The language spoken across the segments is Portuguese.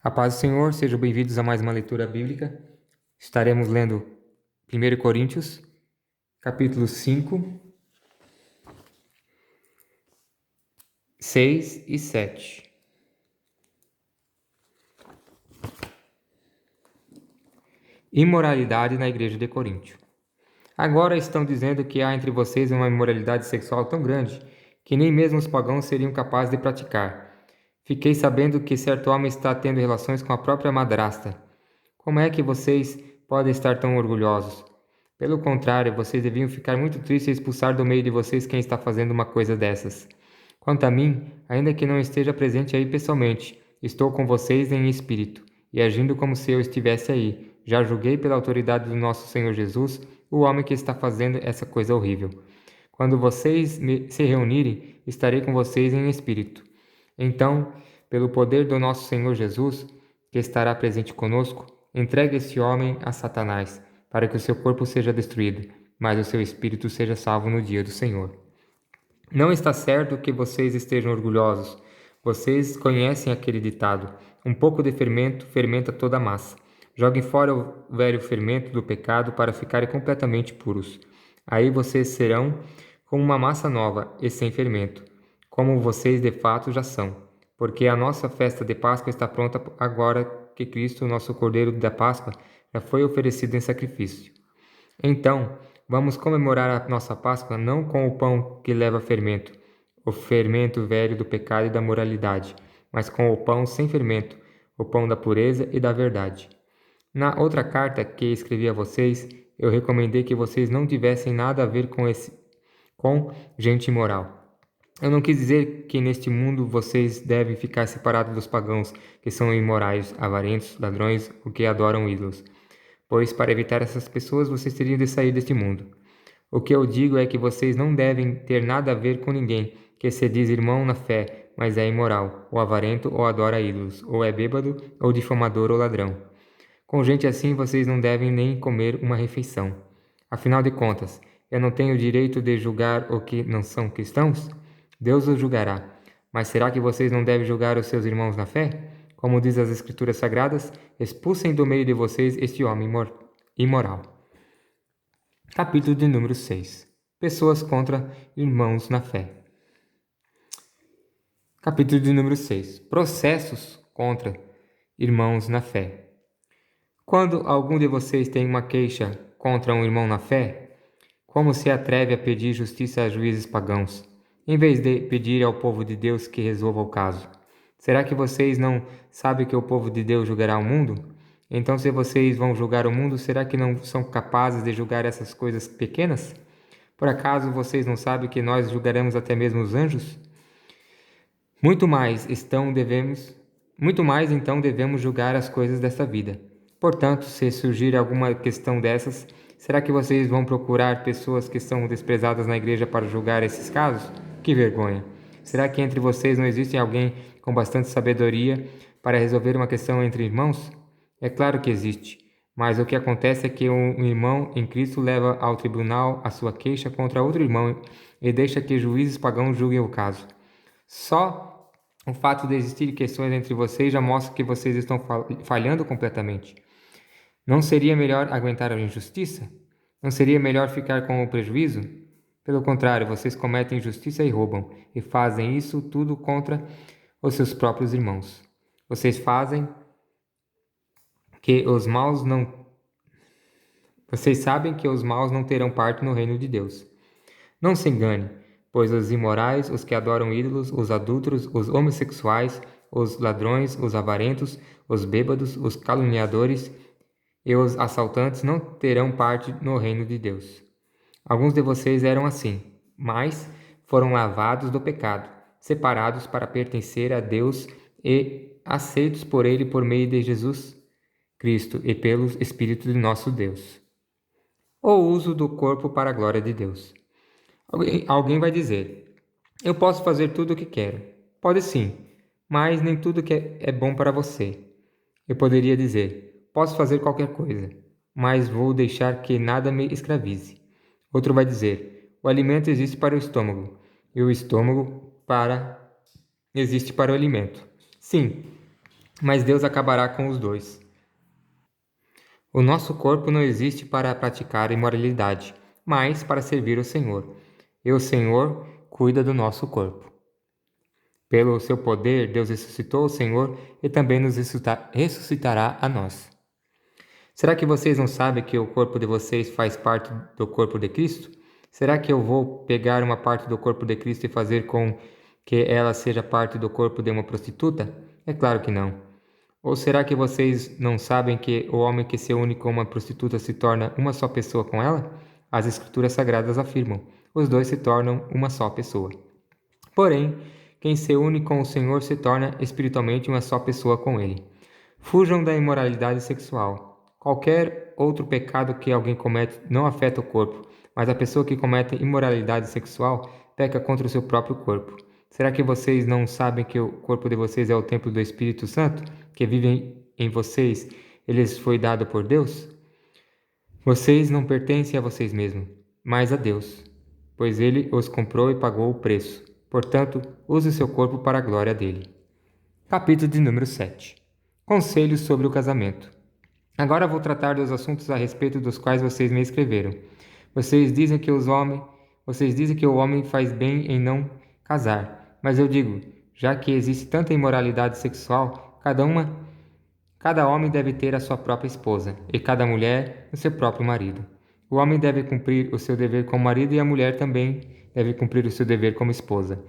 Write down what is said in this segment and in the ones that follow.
A paz do Senhor, sejam bem-vindos a mais uma leitura bíblica. Estaremos lendo 1 Coríntios, capítulos 5, 6 e 7. Imoralidade na igreja de Coríntio. Agora estão dizendo que há entre vocês uma imoralidade sexual tão grande que nem mesmo os pagãos seriam capazes de praticar. Fiquei sabendo que certo homem está tendo relações com a própria madrasta. Como é que vocês podem estar tão orgulhosos? Pelo contrário, vocês deviam ficar muito tristes e expulsar do meio de vocês quem está fazendo uma coisa dessas. Quanto a mim, ainda que não esteja presente aí pessoalmente, estou com vocês em espírito, e agindo como se eu estivesse aí. Já julguei pela autoridade do nosso Senhor Jesus o homem que está fazendo essa coisa horrível. Quando vocês se reunirem, estarei com vocês em espírito. Então, pelo poder do nosso Senhor Jesus, que estará presente conosco, entregue esse homem a Satanás, para que o seu corpo seja destruído, mas o seu espírito seja salvo no dia do Senhor. Não está certo que vocês estejam orgulhosos. Vocês conhecem aquele ditado: um pouco de fermento fermenta toda a massa. Joguem fora o velho fermento do pecado para ficarem completamente puros. Aí vocês serão como uma massa nova e sem fermento, como vocês de fato já são. Porque a nossa festa de Páscoa está pronta agora que Cristo, nosso Cordeiro da Páscoa, já foi oferecido em sacrifício. Então, vamos comemorar a nossa Páscoa não com o pão que leva fermento, o fermento velho do pecado e da moralidade, mas com o pão sem fermento, o pão da pureza e da verdade. Na outra carta que escrevi a vocês, eu recomendei que vocês não tivessem nada a ver com gente imoral. Eu não quis dizer que neste mundo vocês devem ficar separados dos pagãos, que são imorais, avarentos, ladrões ou que adoram ídolos, pois para evitar essas pessoas vocês teriam de sair deste mundo. O que eu digo é que vocês não devem ter nada a ver com ninguém que se diz irmão na fé, mas é imoral, ou avarento, ou adora ídolos, ou é bêbado, ou difamador ou ladrão. Com gente assim vocês não devem nem comer uma refeição. Afinal de contas, eu não tenho o direito de julgar o que não são cristãos? Deus os julgará. Mas será que vocês não devem julgar os seus irmãos na fé? Como diz as Escrituras Sagradas, expulsem do meio de vocês este homem imoral. Capítulo de número 6. Pessoas contra irmãos na fé. Capítulo de número 6. Processos contra irmãos na fé. Quando algum de vocês tem uma queixa contra um irmão na fé, como se atreve a pedir justiça a juízes pagãos, em vez de pedir ao povo de Deus que resolva o caso? Será que vocês não sabem que o povo de Deus julgará o mundo? Então, se vocês vão julgar o mundo, será que não são capazes de julgar essas coisas pequenas? Por acaso vocês não sabem que nós julgaremos até mesmo os anjos? Muito mais então devemos julgar as coisas desta vida. Portanto, se surgir alguma questão dessas, será que vocês vão procurar pessoas que são desprezadas na igreja para julgar esses casos? Que vergonha! Será que entre vocês não existe alguém com bastante sabedoria para resolver uma questão entre irmãos? É claro que existe, mas o que acontece é que um irmão em Cristo leva ao tribunal a sua queixa contra outro irmão e deixa que juízes pagãos julguem o caso. Só o fato de existirem questões entre vocês já mostra que vocês estão falhando completamente. Não seria melhor aguentar a injustiça? Não seria melhor ficar com o prejuízo? Pelo contrário, vocês cometem injustiça e roubam, e fazem isso tudo contra os seus próprios irmãos. Vocês sabem que os maus não terão parte no reino de Deus. Não se engane, pois os imorais, os que adoram ídolos, os adúlteros, os homossexuais, os ladrões, os avarentos, os bêbados, os caluniadores e os assaltantes não terão parte no reino de Deus. Alguns de vocês eram assim, mas foram lavados do pecado, separados para pertencer a Deus e aceitos por Ele por meio de Jesus Cristo e pelo Espírito de nosso Deus. O uso do corpo para a glória de Deus. Alguém vai dizer: eu posso fazer tudo o que quero. Pode sim, mas nem tudo que é bom para você. Eu poderia dizer: posso fazer qualquer coisa, mas vou deixar que nada me escravize. Outro vai dizer: o alimento existe para o estômago, e o estômago existe para o alimento. Sim, mas Deus acabará com os dois. O nosso corpo não existe para praticar imoralidade, mas para servir o Senhor. E o Senhor cuida do nosso corpo. Pelo seu poder, Deus ressuscitou o Senhor e também nos ressuscitará a nós. Será que vocês não sabem que o corpo de vocês faz parte do corpo de Cristo? Será que eu vou pegar uma parte do corpo de Cristo e fazer com que ela seja parte do corpo de uma prostituta? É claro que não. Ou será que vocês não sabem que o homem que se une com uma prostituta se torna uma só pessoa com ela? As Escrituras Sagradas afirmam: os dois se tornam uma só pessoa. Porém, quem se une com o Senhor se torna espiritualmente uma só pessoa com Ele. Fujam da imoralidade sexual. Qualquer outro pecado que alguém comete não afeta o corpo, mas a pessoa que comete imoralidade sexual peca contra o seu próprio corpo. Será que vocês não sabem que o corpo de vocês é o templo do Espírito Santo, que vive em vocês? Ele lhes foi dado por Deus? Vocês não pertencem a vocês mesmos, mas a Deus, pois Ele os comprou e pagou o preço. Portanto, use o seu corpo para a glória dele. Capítulo de número 7. Conselhos sobre o casamento. Agora vou tratar dos assuntos a respeito dos quais vocês me escreveram. Vocês dizem que o homem faz bem em não casar, mas eu digo, já que existe tanta imoralidade sexual, cada homem deve ter a sua própria esposa, e cada mulher o seu próprio marido. O homem deve cumprir o seu dever como marido e a mulher também deve cumprir o seu dever como esposa.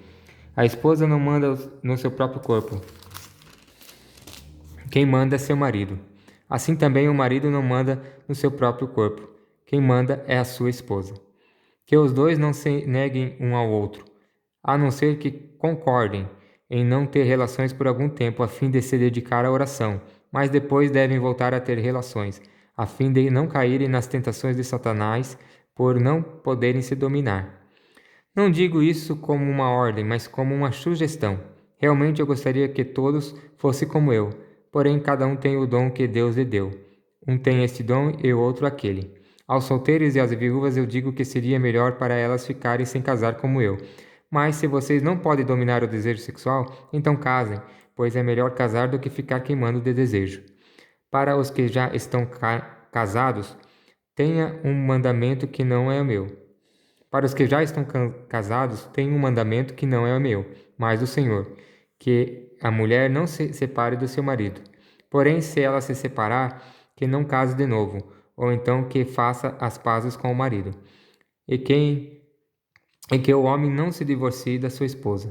A esposa não manda no seu próprio corpo. Quem manda é seu marido. Assim também o marido não manda no seu próprio corpo. Quem manda é a sua esposa. Que os dois não se neguem um ao outro, a não ser que concordem em não ter relações por algum tempo a fim de se dedicar à oração, mas depois devem voltar a ter relações, a fim de não caírem nas tentações de Satanás por não poderem se dominar. Não digo isso como uma ordem, mas como uma sugestão. Realmente eu gostaria que todos fossem como eu, porém cada um tem o dom que Deus lhe deu. Um tem este dom e o outro aquele. Aos solteiros e às viúvas eu digo que seria melhor para elas ficarem sem casar como eu. Mas se vocês não podem dominar o desejo sexual, então casem, pois é melhor casar do que ficar queimando de desejo. Para os que já estão casados, tenha um mandamento que não é o meu. Para os que já estão casados, tenho um mandamento que não é o meu, mas do Senhor, que a mulher não se separe do seu marido. Porém, se ela se separar, que não case de novo, ou então que faça as pazes com o marido. E que o homem não se divorcie da sua esposa.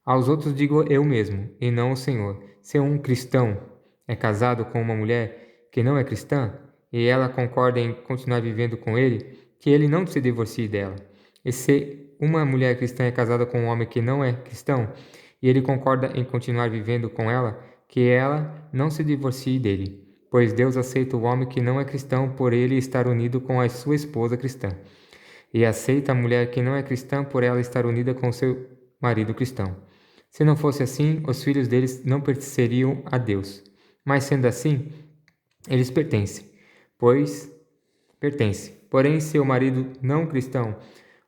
Aos outros digo eu mesmo, e não o Senhor. Se um cristão é casado com uma mulher que não é cristã, e ela concorda em continuar vivendo com ele, que ele não se divorcie dela. E se uma mulher cristã é casada com um homem que não é cristão, e ele concorda em continuar vivendo com ela, que ela não se divorcie dele, pois Deus aceita o homem que não é cristão por ele estar unido com a sua esposa cristã, e aceita a mulher que não é cristã por ela estar unida com seu marido cristão. Se não fosse assim, os filhos deles não pertenceriam a Deus. Mas sendo assim, eles pertencem. Porém, se o marido não cristão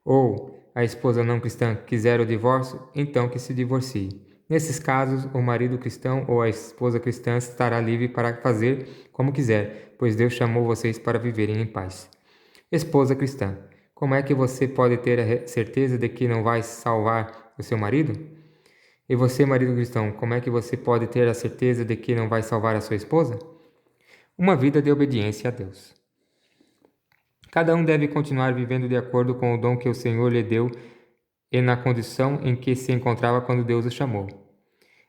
ou a esposa não cristã quiser o divórcio, então que se divorcie. Nesses casos, o marido cristão ou a esposa cristã estará livre para fazer como quiser, pois Deus chamou vocês para viverem em paz. Esposa cristã, como é que você pode ter a certeza de que não vai salvar o seu marido? E você, marido cristão, como é que você pode ter a certeza de que não vai salvar a sua esposa? Uma vida de obediência a Deus. Cada um deve continuar vivendo de acordo com o dom que o Senhor lhe deu e na condição em que se encontrava quando Deus o chamou.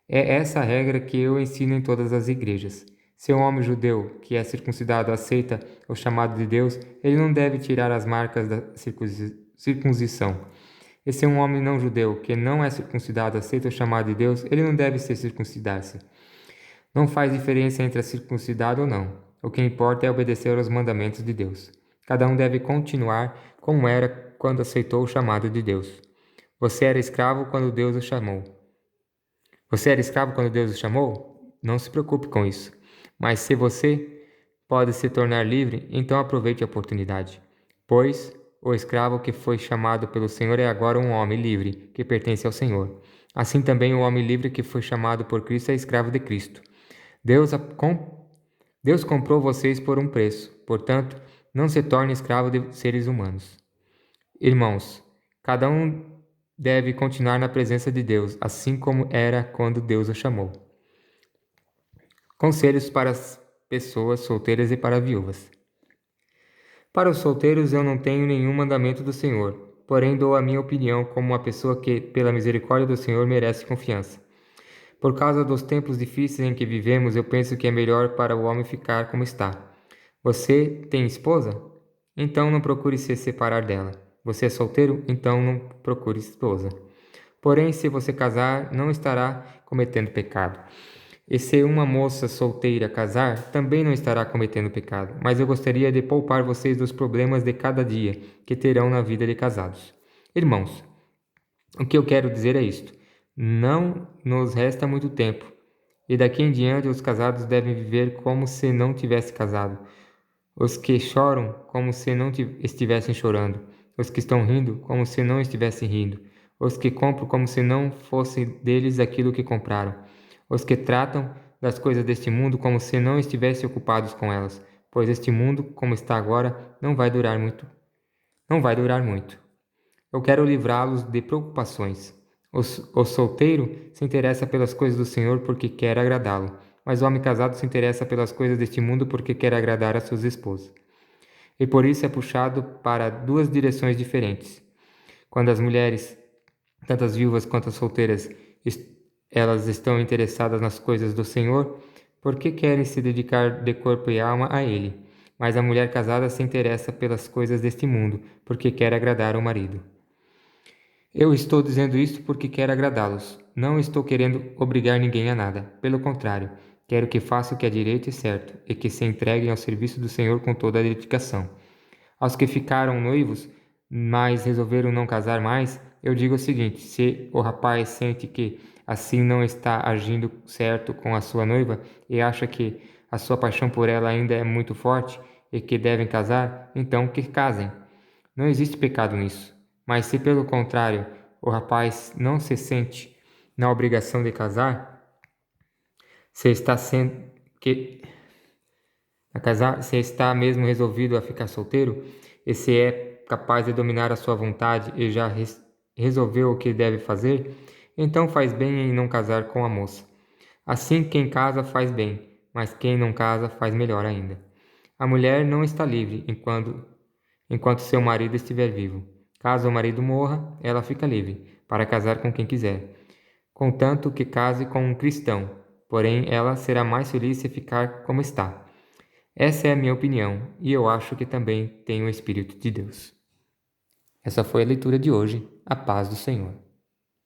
É essa a regra que eu ensino em todas as igrejas. Se um homem judeu que é circuncidado aceita o chamado de Deus, ele não deve tirar as marcas da circuncisão. E se um homem não judeu que não é circuncidado aceita o chamado de Deus, ele não deve se circuncidar-se. Não faz diferença entre a circuncidado ou não. O que importa é obedecer aos mandamentos de Deus. Cada um deve continuar como era quando aceitou o chamado de Deus. Você era escravo quando Deus o chamou. Não se preocupe com isso. Mas se você pode se tornar livre, então aproveite a oportunidade. Pois o escravo que foi chamado pelo Senhor é agora um homem livre, que pertence ao Senhor. Assim também o homem livre que foi chamado por Cristo é escravo de Cristo. Deus comprou vocês por um preço, portanto, não se torne escravo de seres humanos. Irmãos, cada um deve continuar na presença de Deus, assim como era quando Deus o chamou. Conselhos para as pessoas solteiras e para viúvas. Para os solteiros eu não tenho nenhum mandamento do Senhor, porém dou a minha opinião como uma pessoa que, pela misericórdia do Senhor, merece confiança. Por causa dos tempos difíceis em que vivemos, eu penso que é melhor para o homem ficar como está. Você tem esposa? Então não procure se separar dela. Você é solteiro? Então não procure esposa. Porém, se você casar, não estará cometendo pecado. E se uma moça solteira casar, também não estará cometendo pecado. Mas eu gostaria de poupar vocês dos problemas de cada dia que terão na vida de casados. Irmãos, o que eu quero dizer é isto: não nos resta muito tempo, e daqui em diante os casados devem viver como se não tivesse casado. Os que choram como se não estivessem chorando, os que estão rindo como se não estivessem rindo, os que compram como se não fosse deles aquilo que compraram, os que tratam das coisas deste mundo como se não estivessem ocupados com elas, pois este mundo, como está agora, não vai durar muito. Não vai durar muito. Eu quero livrá-los de preocupações. O solteiro se interessa pelas coisas do Senhor porque quer agradá-lo, mas o homem casado se interessa pelas coisas deste mundo porque quer agradar a suas esposas. E por isso é puxado para duas direções diferentes. Quando as mulheres, tanto as viúvas quanto as solteiras, elas estão interessadas nas coisas do Senhor, porque querem se dedicar de corpo e alma a Ele. Mas a mulher casada se interessa pelas coisas deste mundo, porque quer agradar o marido. Eu estou dizendo isto porque quero agradá-los. Não estou querendo obrigar ninguém a nada. Pelo contrário, quero que façam o que é direito e certo, e que se entreguem ao serviço do Senhor com toda a dedicação. Aos que ficaram noivos, mas resolveram não casar mais, eu digo o seguinte: se o rapaz sente que assim não está agindo certo com a sua noiva e acha que a sua paixão por ela ainda é muito forte e que devem casar, então que casem. Não existe pecado nisso. Mas se pelo contrário o rapaz não se sente na obrigação de casar, se está sendo que a casar, se está mesmo resolvido a ficar solteiro, e se é capaz de dominar a sua vontade e já resolveu o que deve fazer, então faz bem em não casar com a moça. Assim, quem casa faz bem, mas quem não casa faz melhor ainda. A mulher não está livre enquanto seu marido estiver vivo. Caso o marido morra, ela fica livre para casar com quem quiser, contanto que case com um cristão. Porém, ela será mais feliz se ficar como está. Essa é a minha opinião, e eu acho que também tem o Espírito de Deus. Essa foi a leitura de hoje. A paz do Senhor.